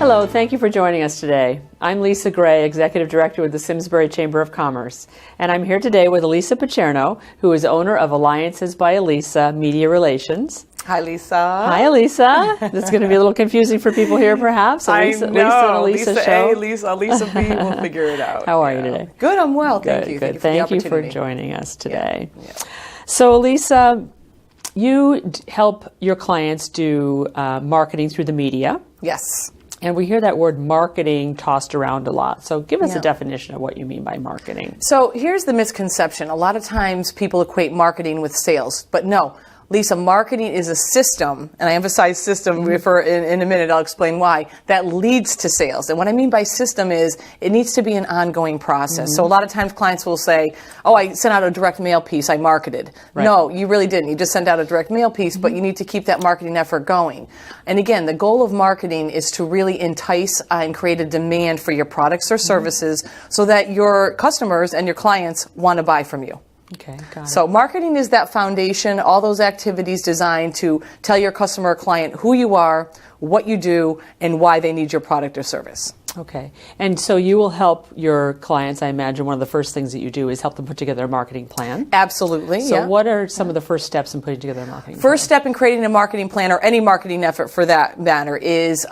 Hello, thank you for joining us today. I'm Lisa Gray, Executive Director with the Simsbury Chamber of Commerce, and I'm here today with Alisa Picerno, who is owner of Alliances by Alisa Media Relations. Hi, Lisa. Hi, Alisa. This is going to be a little confusing for people here, perhaps. Lisa and Alisa Lisa show. A, Lisa B, we'll figure it out. How are you today? Good, I'm well, thank you. Good. Thank you for joining us today. Yeah. So, Alisa, you help your clients do marketing through the media. Yes. And we hear that word marketing tossed around a lot. So give us a definition of what you mean by marketing. So here's the misconception. A lot of times people equate marketing with sales, but no. Lisa, marketing is a system, and I emphasize system in a minute, I'll explain why, that leads to sales. And what I mean by system is it needs to be an ongoing process. So a lot of times clients will say, oh, I sent out a direct mail piece, I marketed. Right. No, you really didn't. You just sent out a direct mail piece, but you need to keep that marketing effort going. And again, the goal of marketing is to really entice and create a demand for your products or services so that your customers and your clients want to buy from you. Okay, got it. So marketing is that foundation, all those activities designed to tell your customer or client who you are, what you do, and why they need your product or service. Okay. And so you will help your clients, I imagine one of the first things that you do is help them put together a marketing plan. Absolutely, So what are some of the first steps in putting together a marketing plan? First step in creating a marketing plan, or any marketing effort for that matter, is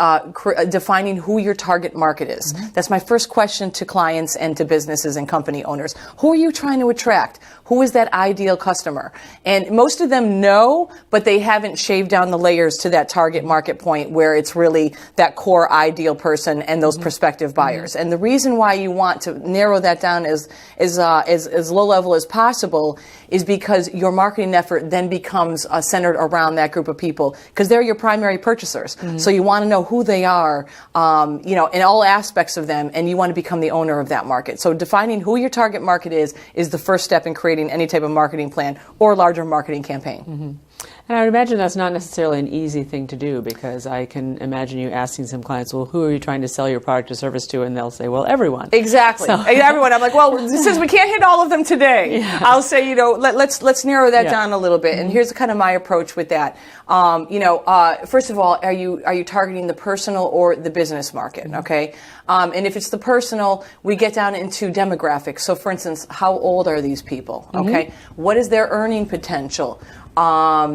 defining who your target market is. That's my first question to clients and to businesses and company owners. Who are you trying to attract? Who is that ideal customer? And most of them know, but they haven't shaved down the layers to that target market point where it's really that core ideal person and those prospective buyers. And the reason why you want to narrow that down as low level as possible is because your marketing effort then becomes centered around that group of people, because they're your primary purchasers. So you want to know who they are, in all aspects of them, and you want to become the owner of that market. So defining who your target market is the first step in creating any type of marketing plan or larger marketing campaign. And I would imagine that's not necessarily an easy thing to do, because I can imagine you asking some clients, well, who are you trying to sell your product or service to? And they'll say, well, everyone. Exactly. So. Everyone. I'm like, well, since we can't hit all of them today, I'll say, let's narrow that down a little bit. And here's kind of my approach with that. First of all, are you targeting the personal or the business market? Okay. And if it's the personal, we get down into demographics. So for instance, how old are these people? Okay. What is their earning potential? Are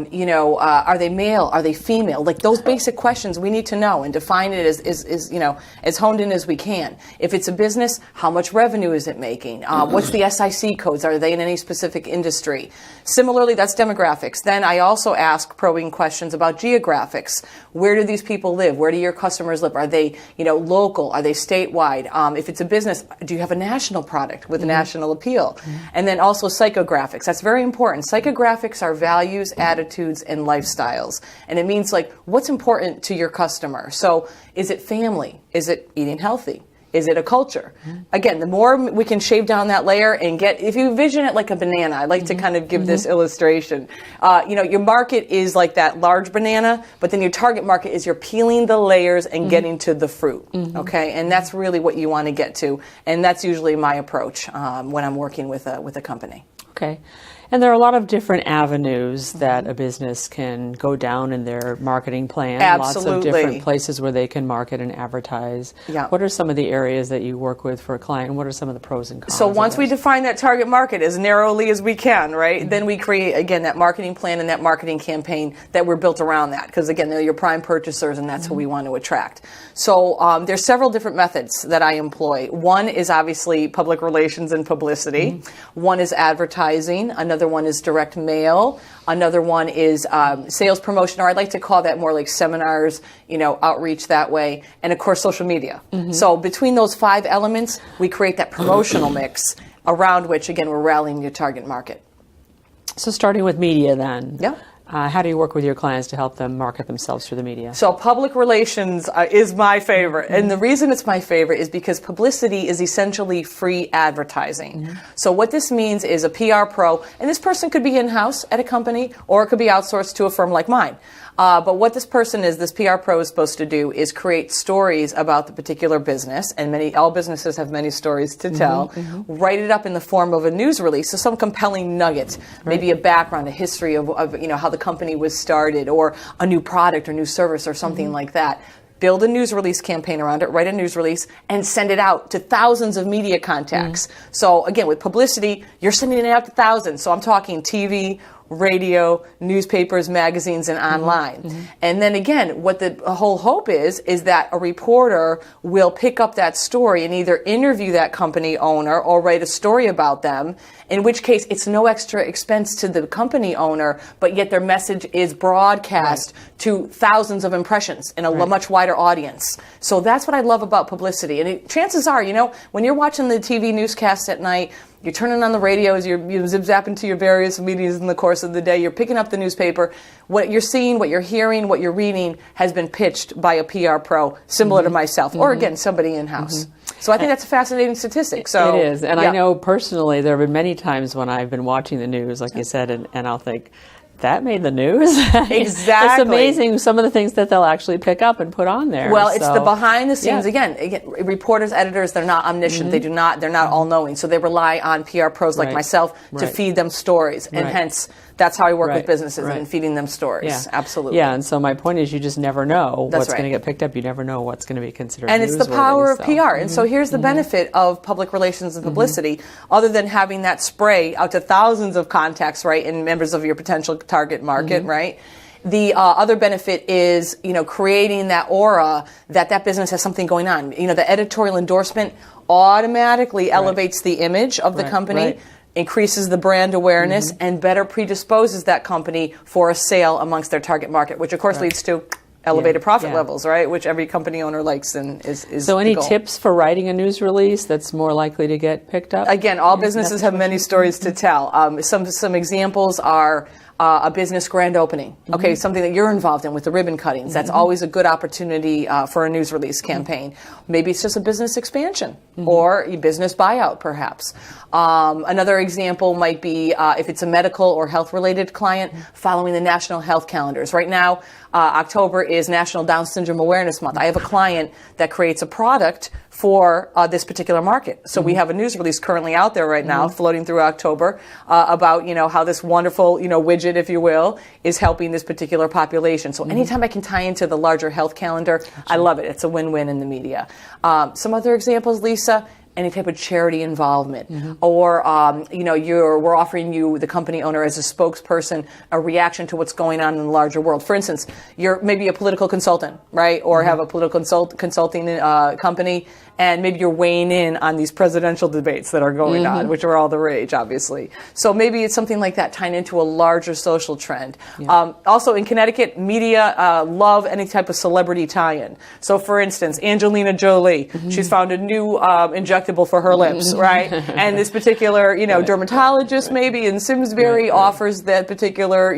they male? Are they female? Like those basic questions we need to know and define it as honed in as we can. If it's a business, how much revenue is it making? What's the SIC codes? Are they in any specific industry? Similarly, that's demographics. Then I also ask probing questions about geographics. Where do these people live? Where do your customers live? Are they, local? Are they statewide? If it's a business, do you have a national product with a national appeal? And then also psychographics. That's very important. Psychographics are values, attitudes, and lifestyles. And it means what's important to your customer. So is it family? Is it eating healthy? Is it a culture? Again, the more we can shave down that layer and if you vision it like a banana, I like to kind of give this illustration. Your market is like that large banana, but then your target market is you're peeling the layers and getting to the fruit. Okay, and that's really what you want to get to, and that's usually my approach when I'm working with a company. Okay. And there are a lot of different avenues that a business can go down in their marketing plan. Absolutely. Lots of different places where they can market and advertise. Yeah. What are some of the areas that you work with for a client, and what are some of the pros and cons? So once we define that target market as narrowly as we can, right, then we create, again, that marketing plan and that marketing campaign that we're built around that. Because, again, they're your prime purchasers, and that's who we want to attract. So there's several different methods that I employ. One is obviously public relations and publicity. One is advertising. Another one is direct mail. Another one is sales promotion, or I'd like to call that more like seminars, outreach that way. And of course, social media. So between those 5 elements, we create that promotional mix around which, again, we're rallying your target market. So starting with media then. Yeah. How do you work with your clients to help them market themselves through the media? So public relations is my favorite. And the reason it's my favorite is because publicity is essentially free advertising. So what this means is a PR pro, and this person could be in-house at a company, or it could be outsourced to a firm like mine. But what this PR pro is supposed to do is create stories about the particular business, and all businesses have many stories to tell, write it up in the form of a news release, so some compelling nugget, maybe a background, a history of how the company was started, or a new product or new service or something like that. build a news release campaign around it, write a news release, and send it out to thousands of media contacts. So again, with publicity, you're sending it out to thousands. So I'm talking TV, radio, newspapers, magazines, and online. And then again, what the whole hope is that a reporter will pick up that story and either interview that company owner or write a story about them, in which case it's no extra expense to the company owner, but yet their message is broadcast to thousands of impressions in a much wider audience. So that's what I love about publicity. And chances are, when you're watching the TV newscast at night, you're turning on the radios, you're zip-zapping to your various meetings in the course of the day, you're picking up the newspaper. What you're seeing, what you're hearing, what you're reading has been pitched by a PR pro similar to myself, or again, somebody in-house. So I think that's a fascinating statistic. So it is. And I know personally there have been many times when I've been watching the news, like you said, and I'll think, that made the news? Exactly. It's amazing some of the things that they'll actually pick up and put on there. Well, it's the behind the scenes. Again, reporters, editors, they're not omniscient. They're not all knowing. So they rely on PR pros like myself to feed them stories. And hence, that's how I work with businesses and feeding them stories. Yeah. Absolutely. Yeah, and so my point is you just never know what's going to get picked up. You never know what's going to be considered And it's the power of PR. And so here's the benefit of public relations and publicity, other than having that spray out to thousands of contacts, and members of your potential target market, right? The other benefit is, creating that aura that business has something going on. The editorial endorsement automatically elevates the image of the company, increases the brand awareness, and better predisposes that company for a sale amongst their target market, which of course leads to elevated profit levels, which every company owner likes and is So any tips for writing a news release that's more likely to get picked up? Again, all businesses have many stories to tell. Some examples are a business grand opening. Okay, something that you're involved in with the ribbon cuttings. That's always a good opportunity for a news release campaign. Maybe it's just a business expansion or a business buyout, perhaps. Another example might be if it's a medical or health-related client, following the national health calendars. Right now, October is National Down Syndrome Awareness Month. I have a client that creates a product for this particular market. So we have a news release currently out there right now, floating through October, about how this wonderful widget, if you will, is helping this particular population. So anytime I can tie into the larger health calendar, I love it. It's a win-win in the media. Some other examples, Lisa. Any type of charity involvement, or we're offering you, the company owner, as a spokesperson, a reaction to what's going on in the larger world. For instance, you're maybe a political consultant, or have a political consulting company, and maybe you're weighing in on these presidential debates that are going on, which are all the rage, obviously. So maybe it's something like that, tying into a larger social trend. Also in Connecticut, media love any type of celebrity tie-in. So for instance, Angelina Jolie, she's found a new injectable for her lips, and this particular, dermatologist maybe in Simsbury offers that particular,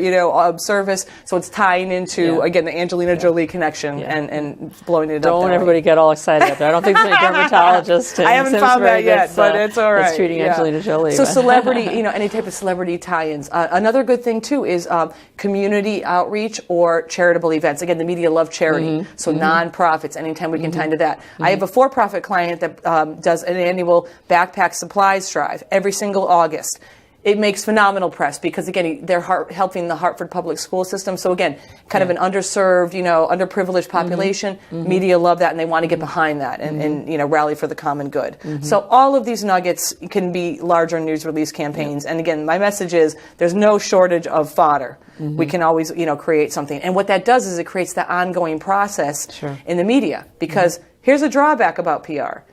service. So it's tying into, again, the Angelina Jolie connection and blowing it up. Don't everybody get all excited out there. I don't think there's any dermatologist. I haven't found that yet, but it's all right. That's treating Angelina Jolie. So celebrity, any type of celebrity tie-ins. Another good thing too is community outreach or charitable events. Again, the media love charity, so nonprofits. Anytime we can tie into that. I have a for-profit client that does an annual backpack supplies drive every single August. It makes phenomenal press because, again, they're helping the Hartford public school system. So, again, kind of an underserved, underprivileged population. Media love that, and they want to get behind that and rally for the common good. So all of these nuggets can be larger news release campaigns. And, again, my message is there's no shortage of fodder. We can always, create something. And what that does is it creates that ongoing process in the media. Because here's a drawback about PR.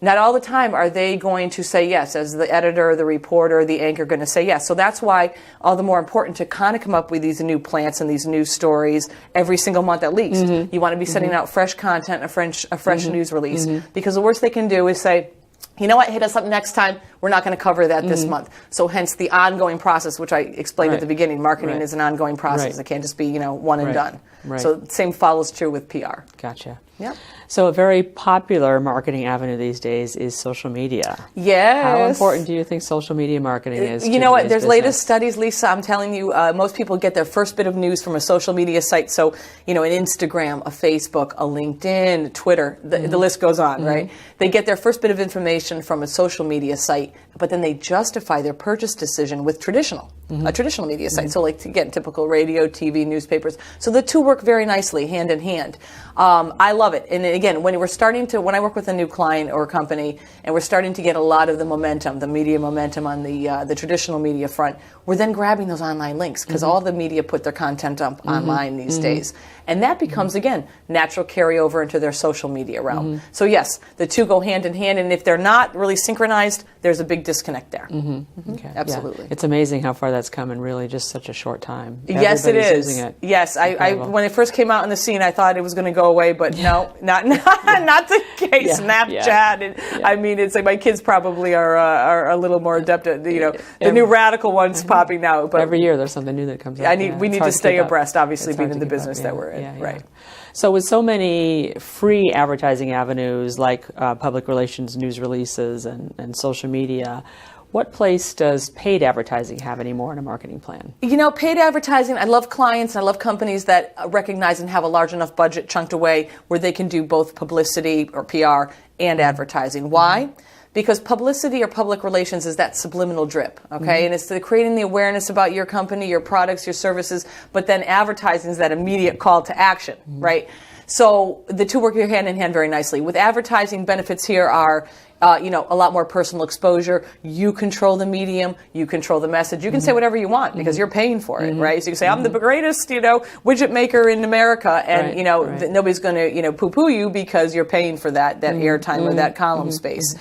Not all the time are they going to say yes, as the editor, the reporter, the anchor going to say yes. So that's why all the more important to kind of come up with these new plants and these new stories every single month at least. You want to be sending out fresh content, a fresh news release. Because the worst they can do is say, you know what, hit us up next time. We're not going to cover that this month. So hence the ongoing process, which I explained at the beginning. Marketing is an ongoing process. It can't just be, one and done. So same follows true with PR. Gotcha. Yep. So a very popular marketing avenue these days is social media. Yes. How important do you think social media marketing is? You know what? There's latest studies, Lisa. I'm telling you, most people get their first bit of news from a social media site. So, an Instagram, a Facebook, a LinkedIn, Twitter, the list goes on, right? They get their first bit of information from a social media site, but then they justify their purchase decision with traditional. traditional media sites. So like, again, typical radio, TV, newspapers. So the two work very nicely hand in hand. I love it. And again, when I work with a new client or company and we're starting to get a lot of the momentum, the media momentum on the traditional media front, we're then grabbing those online links because all the media put their content up online these days. And that becomes, again, natural carryover into their social media realm. So yes, the two go hand in hand, and if they're not really synchronized, there's a big disconnect there. Okay. Absolutely. Yeah. It's amazing how far that's come in really just such a short time. Yes, it Everybody's is. using it. Yes, I when it first came out in the scene, I thought it was going to go away, but no, not the case. Snapchat, and I mean, it's like my kids probably are a little more adept at the new radical ones popping out. But every year there's something new that comes out. We need to stay abreast, obviously, being in the business that we're in. Right. So with so many free advertising avenues like public relations news releases and social media, what place does paid advertising have anymore in a marketing plan? Paid advertising, I love clients and I love companies that recognize and have a large enough budget chunked away where they can do both publicity or PR and advertising. Why? Because publicity or public relations is that subliminal drip, okay? And it's creating the awareness about your company, your products, your services, but then advertising is that immediate call to action, right? So the two work hand in hand very nicely. With advertising, benefits here are a lot more personal exposure. You control the medium. You control the message. You can say whatever you want because you're paying for it, right? So you can say, I'm the greatest, widget maker in America, and, nobody's going to, poo-poo you because you're paying for that airtime or that column space.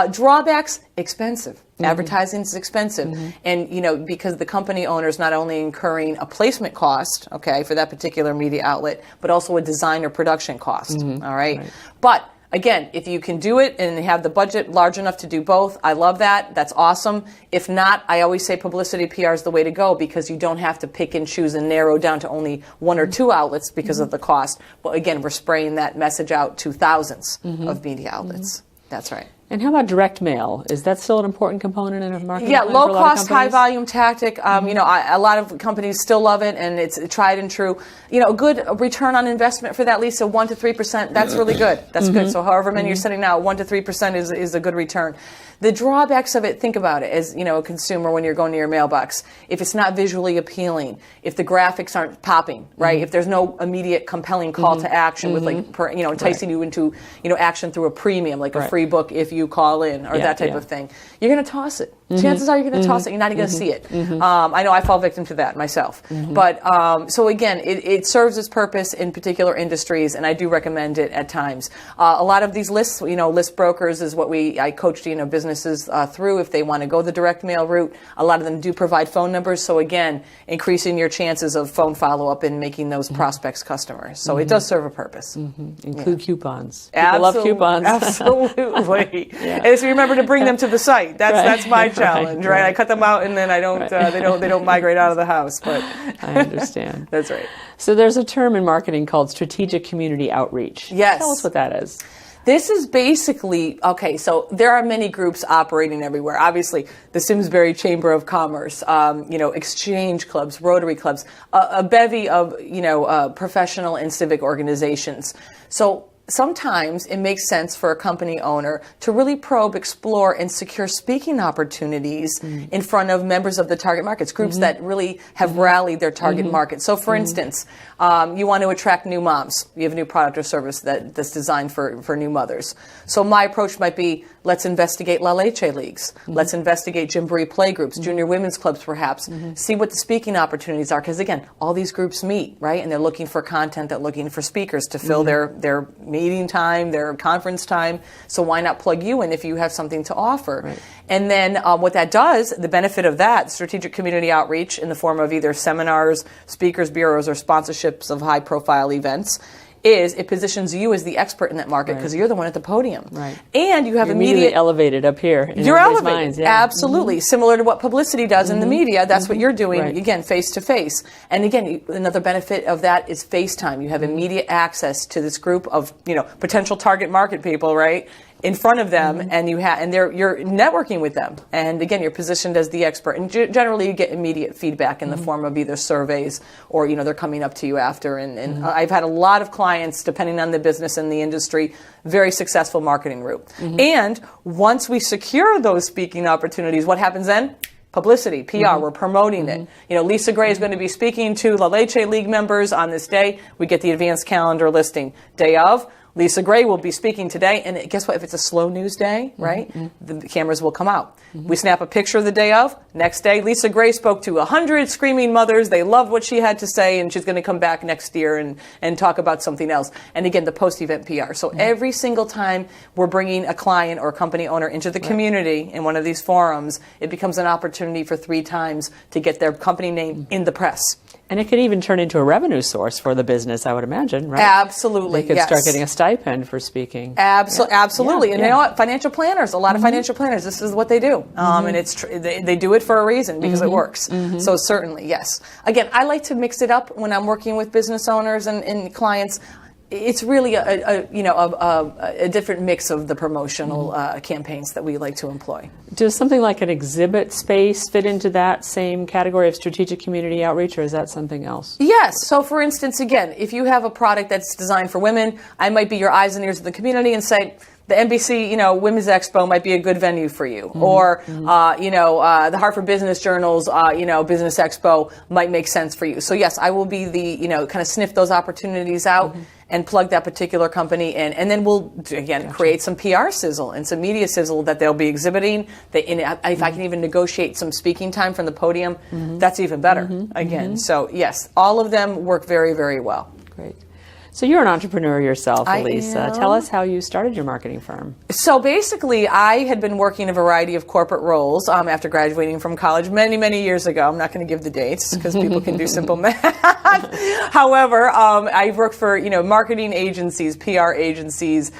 Drawbacks, expensive. Advertising is expensive. And, because the company owner is not only incurring a placement cost, okay, for that particular media outlet, but also a design or production cost, all right? But again, if you can do it and have the budget large enough to do both, I love that. That's awesome. If not, I always say publicity PR is the way to go because you don't have to pick and choose and narrow down to only one or two outlets because of the cost. But again, we're spraying that message out to thousands of media outlets. That's right. And how about direct mail? Is that still an important component in a marketing plan low for a lot of cost, high companies? volume tactic. A lot of companies still love it, and it's tried and true. A good return on investment for that, Lisa, 1 to 3%. That's really good. That's good. So however many you're setting now, 1 to 3% is a good return. The drawbacks of it, think about it as, a consumer when you're going to your mailbox. If it's not visually appealing, if the graphics aren't popping, right? If there's no immediate compelling call to action with enticing you into, action through a premium, like a free book if you call in or that type of thing, you're going to toss it. Chances are you're going to toss it. You're not even going to see it. I know I fall victim to that myself. But so again, it serves its purpose in particular industries, and I do recommend it at times. A lot of these lists, list brokers is what I coach businesses through if they want to go the direct mail route. A lot of them do provide phone numbers, so again, increasing your chances of phone follow-up and making those prospects customers. So it does serve a purpose. Include coupons. People love coupons. Absolutely. And so remember to bring them to the site. That's my challenge, right? I cut them out, and then I don't. They don't migrate out of the house. But I understand. That's right. So there's a term in marketing called strategic community outreach. Yes. Tell us what that is. This is basically, so there are many groups operating everywhere. Obviously, the Simsbury Chamber of Commerce, exchange clubs, Rotary clubs, a bevy of, professional and civic organizations. So sometimes it makes sense for a company owner to really probe, explore, and secure speaking opportunities in front of members of the target markets, groups that really have rallied their target market. So for instance, you want to attract new moms. You have a new product or service that's designed for new mothers. So my approach might be, let's investigate La Leche leagues. Let's investigate Gymboree play groups, junior women's clubs perhaps. See what the speaking opportunities are. Because again, all these groups meet, right? And they're looking for content, they're looking for speakers to fill their meeting time, their conference time. So why not plug you in if you have something to offer? Right. And then what that does, the benefit of that, strategic community outreach in the form of either seminars, speakers bureaus, or sponsorships of high-profile events, is it positions you as the expert in that market because you're the one at the podium. Right. And you have you're immediate elevated up here. You're elevated. Minds, Absolutely. Similar to what publicity does in the media. That's what you're doing, again, face to face. And again, another benefit of that is FaceTime. You have immediate access to this group of, potential target market people, right? In front of them, and you're networking with them, and again, you're positioned as the expert. And generally, you get immediate feedback in the form of either surveys or they're coming up to you after. And I've had a lot of clients, depending on the business and the industry, very successful marketing route. And once we secure those speaking opportunities, what happens then? publicity, PR. We're promoting it. You know, Lisa Gray is going to be speaking to La Leche League members on this day. We get the advanced calendar listing. Day of, Lisa Gray will be speaking today, and guess what? If it's a slow news day, right, the cameras will come out. We snap a picture the day of. Next day, Lisa Gray spoke to 100 screaming mothers. They loved what she had to say, and she's going to come back next year and talk about something else. And again, the post-event PR. So every single time we're bringing a client or a company owner into the community in one of these forums, it becomes an opportunity for 3 times to get their company name in the press. And it could even turn into a revenue source for the business, I would imagine, right? Absolutely, They could start getting a stipend for speaking. Absolutely. And you know what? Financial planners, a lot of financial planners, this is what they do. And it's they do it for a reason, because it works. So certainly, yes. Again, I like to mix it up when I'm working with business owners and clients. It's really a different mix of the promotional campaigns that we like to employ. Does something like an exhibit space fit into that same category of strategic community outreach, or is that something else? Yes. So, for instance, again, if you have a product that's designed for women, I might be your eyes and ears of the community and say, the NBC, Women's Expo might be a good venue for you. Or, the Hartford Business Journal's, Business Expo might make sense for you. So, yes, I will be the, kind of sniff those opportunities out and plug that particular company in. And then we'll, again, create some PR sizzle and some media sizzle that they'll be exhibiting. If I can even negotiate some speaking time from the podium, that's even better, again. So, yes, all of them work very, very well. Great. So you're an entrepreneur yourself, Alisa. I am. Tell us how you started your marketing firm. So basically, I had been working a variety of corporate roles after graduating from college many, many years ago. I'm not going to give the dates because people can do simple math. However, I worked for marketing agencies, PR agencies,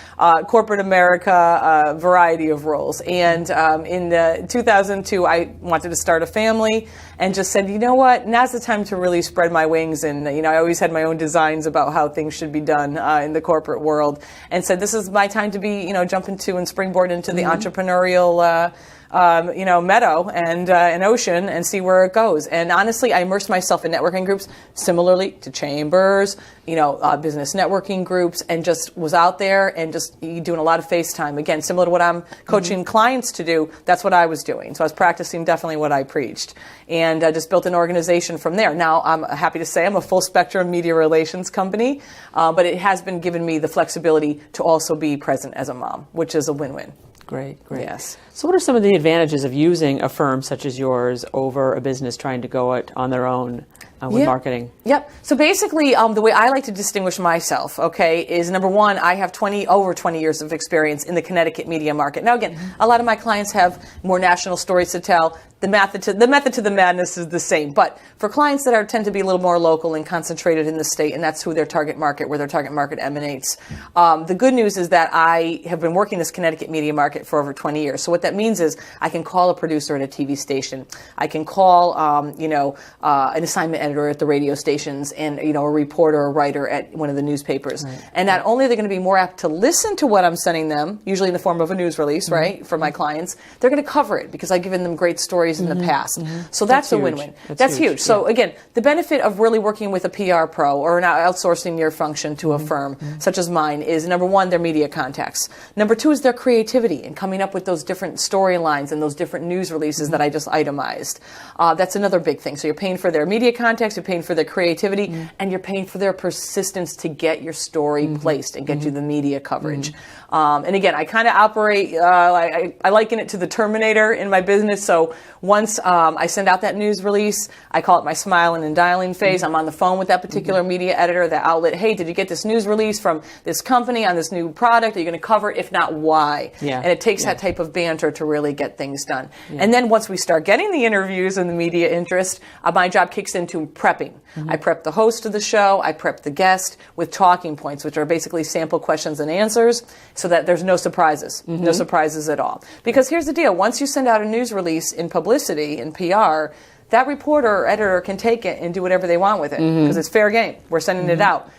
corporate America, a variety of roles. And in 2002, I wanted to start a family and just said, you know what, now's the time to really spread my wings. And I always had my own designs about how things should be done in the corporate world, and said this is my time to be jump into and springboard into the entrepreneurial meadow and an ocean and see where it goes. And honestly, I immersed myself in networking groups similarly to chambers, business networking groups, and just was out there and just doing a lot of FaceTime. Again, similar to what I'm coaching clients to do, that's what I was doing. So I was practicing definitely what I preached, and just built an organization from there. Now, I'm happy to say I'm a full spectrum media relations company, but it has been given me the flexibility to also be present as a mom, which is a win-win. Great. Yes. So what are some of the advantages of using a firm such as yours over a business trying to go it on their own with marketing? Yep. So basically, the way I like to distinguish myself, is number one, I have over 20 years of experience in the Connecticut media market. Now, again, a lot of my clients have more national stories to tell. The method to the madness is the same. But for clients that tend to be a little more local and concentrated in the state, and that's who their target market, where their target market emanates, the good news is that I have been working this Connecticut media market for over 20 years. So what that means is I can call a producer at a TV station. I can call, an assignment editor at the radio stations, and a reporter or writer at one of the newspapers. Right. And not only are they going to be more apt to listen to what I'm sending them, usually in the form of a news release, right, for my clients, they're going to cover it because I've given them great stories in the past. So that's a win-win. That's huge. So again, the benefit of really working with a PR pro or not outsourcing your function to a firm such as mine is, number one, their media contacts. Number two is their creativity and coming up with those different storylines and those different news releases that I just itemized. That's another big thing. So you're paying for their media contacts, you're paying for their creativity, and you're paying for their persistence to get your story placed and get you the media coverage. And again, I kind of operate, I liken it to the Terminator in my business. So once I send out that news release, I call it my smiling and dialing phase. I'm on the phone with that particular media editor, that outlet. Hey, did you get this news release from this company on this new product? Are you going to cover it? If not, why? And it takes that type of banter to really get things done. And then once we start getting the interviews and the media interest, my job kicks into prepping. I prep the host of the show. I prep the guest with talking points, which are basically sample questions and answers, so that there's no surprises, no surprises at all. Because here's the deal. Once you send out a news release in publicity, in PR, that reporter or editor can take it and do whatever they want with it because it's fair game. We're sending it out.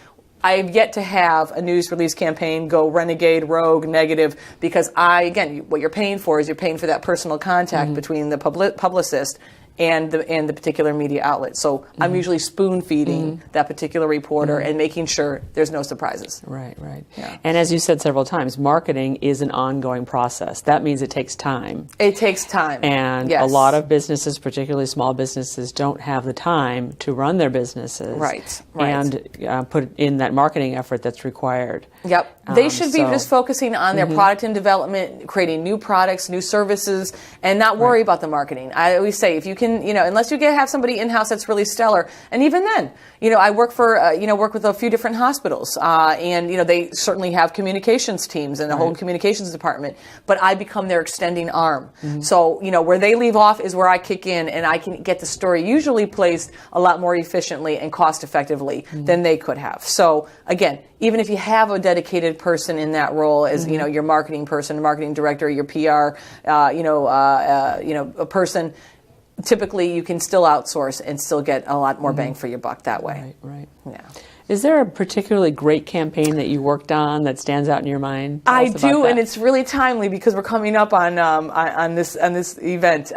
I have yet to have a news release campaign go renegade, rogue, negative, because again, what you're paying for is you're paying for that personal contact between the publicist and the particular media outlet. So I'm usually spoon feeding that particular reporter and making sure there's no surprises. Right, right. Yeah. And as you said several times, marketing is an ongoing process. That means it takes time. It takes time. And a lot of businesses, particularly small businesses, don't have the time to run their businesses. Right. And put in that marketing effort that's required. Yep. They should be just focusing on their product and development, creating new products, new services, and not worry about the marketing. I always say, if you can, unless you have somebody in-house that's really stellar, and even then, I work for, work with a few different hospitals, and, they certainly have communications teams and a whole communications department, but I become their extending arm. So, where they leave off is where I kick in, and I can get the story usually placed a lot more efficiently and cost effectively than they could have. So, again, even if you have a dedicated person in that role as, your marketing person, marketing director, your PR, a person, typically you can still outsource and still get a lot more bang for your buck that way. Right. Yeah. Is there a particularly great campaign that you worked on that stands out in your mind? I do, and it's really timely because we're coming up on this event.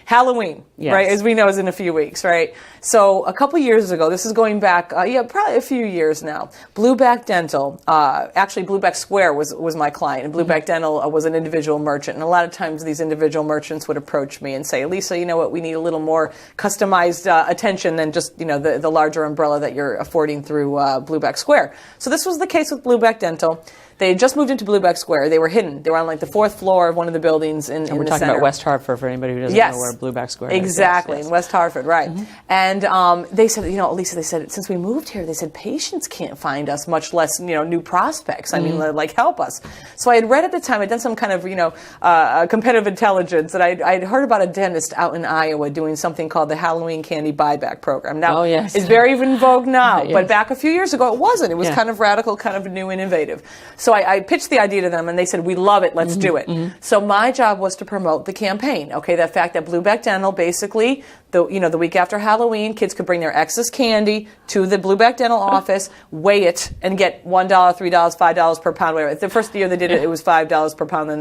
Halloween, right? As we know, is in a few weeks, right? So a couple years ago, this is going back, probably a few years now. Blueback Dental, actually Blueback Square was my client, and Blueback Dental was an individual merchant. And a lot of times these individual merchants would approach me and say, Alisa, you know what? We need a little more customized attention than just the larger umbrella that you're affording through Blueback Square. So this was the case with Blueback Dental. They had just moved into Blueback Square. They were hidden. They were on the fourth floor of one of the buildings in the center. And we're talking about West Hartford for anybody who doesn't know where Blueback Square is. Exactly, in West Hartford, right. And they said, Alisa, they said, since we moved here, they said, patients can't find us, much less, new prospects. I mean, help us. So I had read at the time, I'd done some kind of, competitive intelligence, that I'd heard about a dentist out in Iowa doing something called the Halloween Candy Buyback Program. Now, it's very in vogue now, but back a few years ago, it wasn't. It was kind of radical, kind of new and innovative. So I pitched the idea to them, and they said, we love it, let's do it. So my job was to promote the campaign, the fact that Blueback Dental, basically, the week after Halloween, kids could bring their excess candy to the Blueback Dental office, weigh it, and get $1, $3, $5 per pound, whatever. The first year they did it, it was $5 per pound, then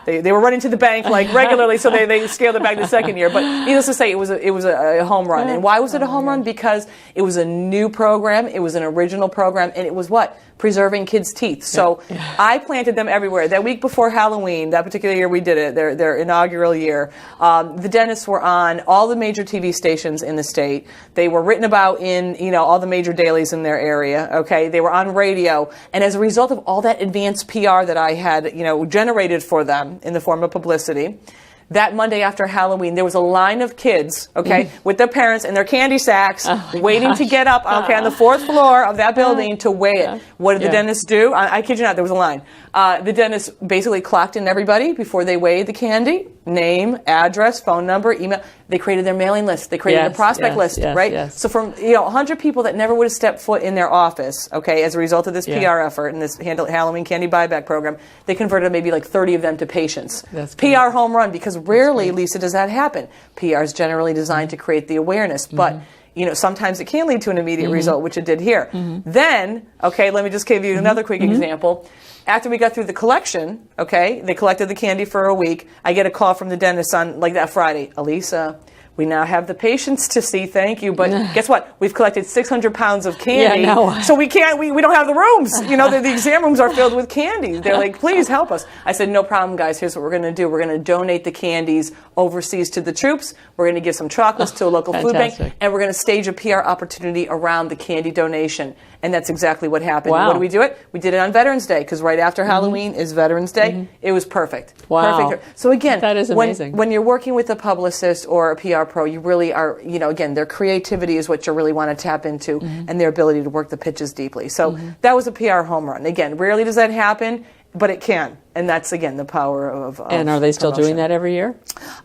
they were running to the bank regularly, so they scaled it back the second year. But needless to say, it was a home run. And why was it a home run? Because it was a new program, it was an original program, and it was preserving kids' teeth. So I planted them everywhere. That week before Halloween, that particular year we did it, their inaugural year, the dentists were on all the major TV stations in the state. They were written about in, all the major dailies in their area, They were on radio. And as a result of all that advanced PR that I had, generated for them in the form of publicity, that Monday after Halloween, there was a line of kids, with their parents and their candy sacks, waiting to get up, on the fourth floor of that building to weigh it. What did the dentist do? I kid you not, there was a line. The dentist basically clocked in everybody before they weighed the candy. Name, address, phone number, email. They created their mailing list. They created a prospect list, right? Yes. So from 100 people that never would have stepped foot in their office, as a result of this PR effort and this Halloween Candy Buyback Program, they converted maybe 30 of them to patients. That's PR home run, because rarely, Lisa, does that happen. PR is generally designed to create the awareness, but sometimes it can lead to an immediate result, which it did here. Then, let me just give you another quick example. After we got through the collection, they collected the candy for a week. I get a call from the dentist on that Friday. Alisa, we now have the patients to see, thank you, but guess what? We've collected 600 pounds of candy, so we can't, we don't have the rooms. The exam rooms are filled with candy. They're like, please help us. I said, no problem, guys. Here's what we're going to do. We're going to donate the candies overseas to the troops. We're going to give some chocolates to a local food bank, and we're going to stage a PR opportunity around the candy donation. And that's exactly what happened. Wow. What did we do it? We did it on Veterans Day, because right after Halloween is Veterans Day. It was perfect. Wow. Perfect. So again, that is amazing. When you're working with a publicist or a PR pro, you really are, again, their creativity is what you really want to tap into, and their ability to work the pitches deeply. So that was a PR home run. Again, rarely does that happen, but it can. And that's, again, the power of And are they still promotion. doing that every year?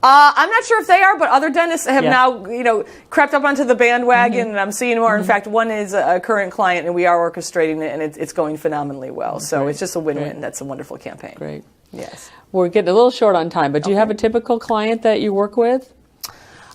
I'm not sure if they are, but other dentists have now, crept up onto the bandwagon, and I'm seeing more. In fact, one is a current client, and we are orchestrating it, and it's going phenomenally well. So it's just a win-win. That's a wonderful campaign. Great. Yes. We're getting a little short on time, but do you have a typical client that you work with?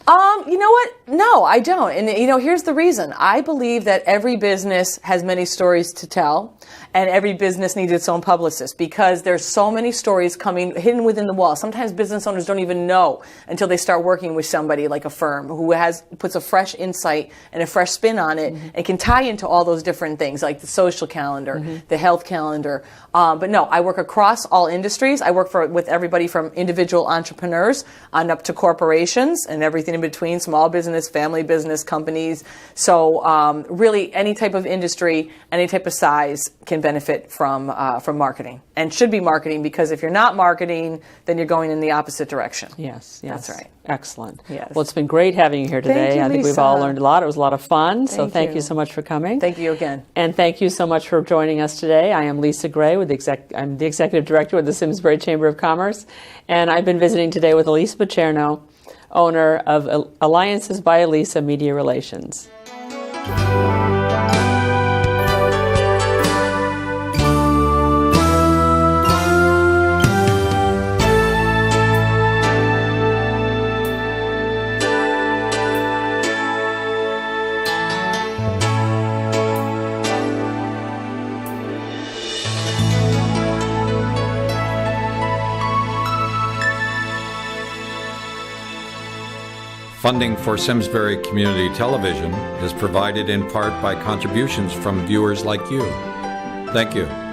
You know what? No, I don't. And here's the reason. I believe that every business has many stories to tell, and every business needs its own publicist, because there's so many stories hidden within the wall. Sometimes business owners don't even know until they start working with somebody like a firm who puts a fresh insight and a fresh spin on it, and can tie into all those different things like the social calendar, the health calendar. But no, I work across all industries. I work with everybody from individual entrepreneurs on up to corporations and everything in between, small business, family business, companies. So really any type of industry, any type of size can benefit from marketing, and should be marketing, because if you're not marketing, then you're going in the opposite direction. Yes. That's right. Excellent. Yes. Well, it's been great having you here today. Thank you, I think we've Lisa. all learned a lot. It was a lot of fun. So thank you. you so much for coming. Thank you again. And thank you so much for joining us today. I am Lisa Gray, I'm the Executive Director with the Simsbury Chamber of Commerce, and I've been visiting today with Alisa Picerno, owner of Alliances by Alisa Media Relations. Funding for Simsbury Community Television is provided in part by contributions from viewers like you. Thank you.